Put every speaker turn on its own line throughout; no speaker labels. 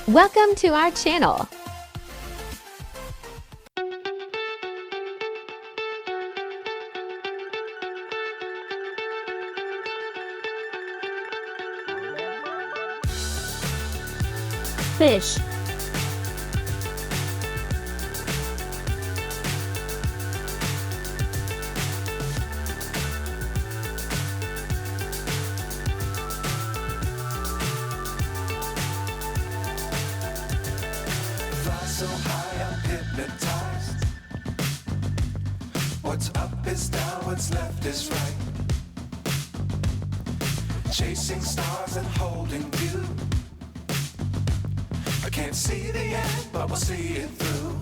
Welcome to our channel. Fish.
So high I'm hypnotized. What's up is down, what's left is right. Chasing stars and holding you. I can't see the end, but we'll see it through.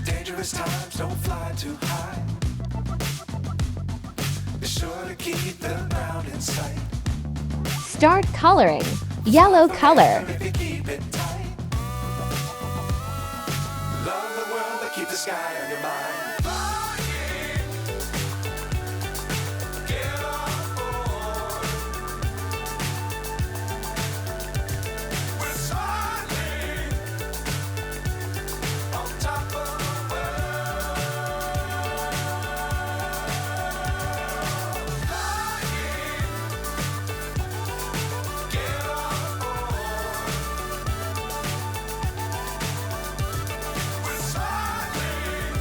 Dangerous times, don't fly too high. Be sure to keep the ground in sight.
Start coloring. Yellow color.
If you keep it tight. Love the world, but keep the sky on your mind. Get on board. We're soaring on top of the world. Get on board. We're soaring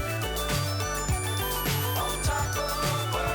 on top of the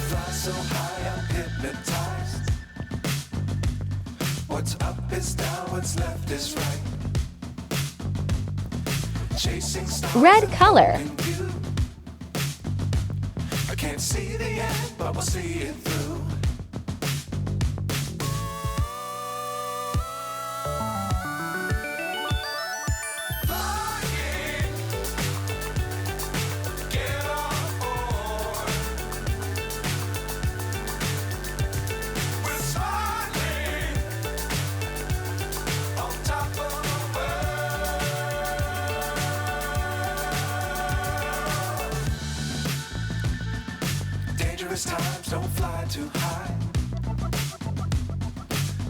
Fly so high I'm hypnotized. What's up is down, what's left is right. Chasing stars
Red
and
color.
holding you. I can't see the end, but we'll see it through. Flying, get on board. We're soaring on top of the world. Dangerous times, don't fly too high.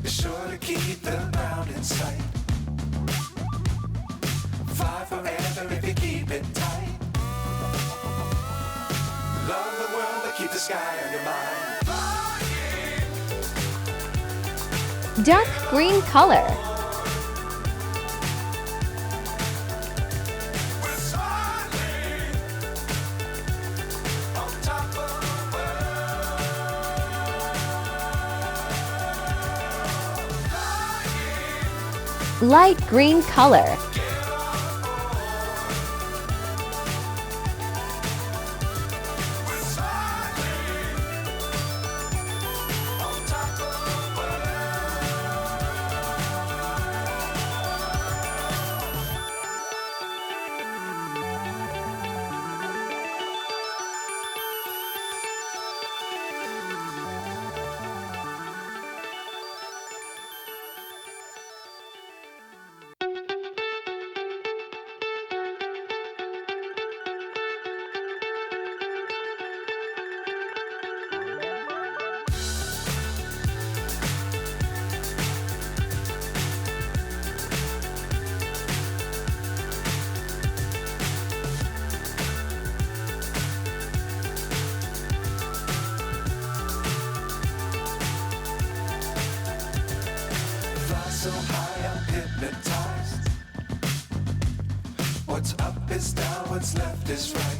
Be sure to keep the ground in sight. Fly forever if you keep it tight. Love the world, but keep the sky on your mind.
Dark green color.
We're soaring on top of the world.
Light green color.
We're soaring on top of the world. What's up is down, what's left is right.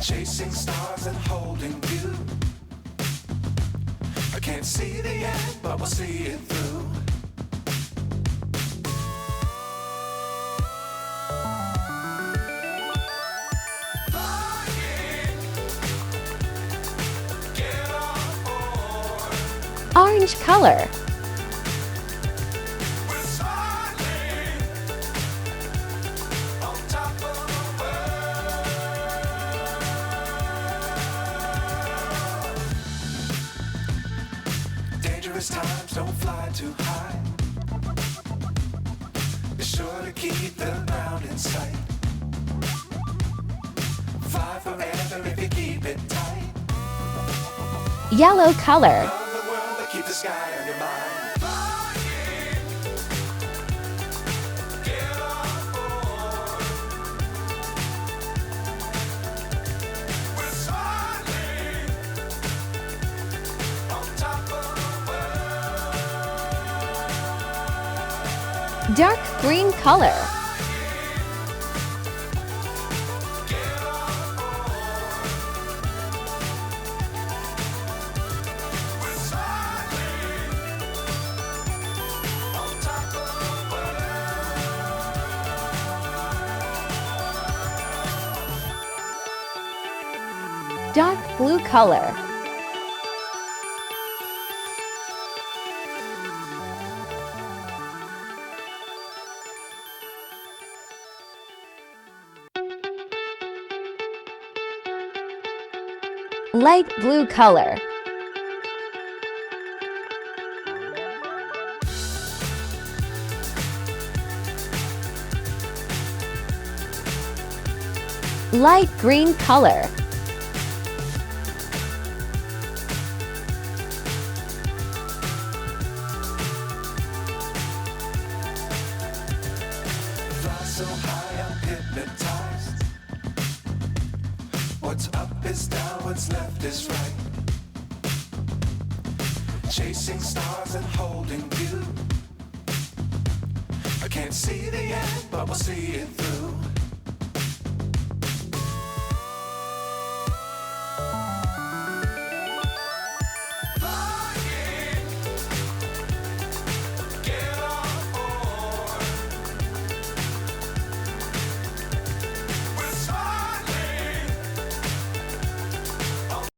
Chasing stars and holding you. I can't see the end, but we'll see it through.
Orange color.
Dangerous times, don't fly too high. Be sure to keep the ground in sight. Fly forever if you keep it tight.
Yellow color.
Love the world, but keep the sky on your mind. Get on board. We're soaring on top of the world.
Dark green color. Dark blue color. Light blue color. Light green color.
Fly so high, I'm hypnotized. What's up is down, what's left is right. Chasing stars and holding you. I can't see the end, but we'll see it through.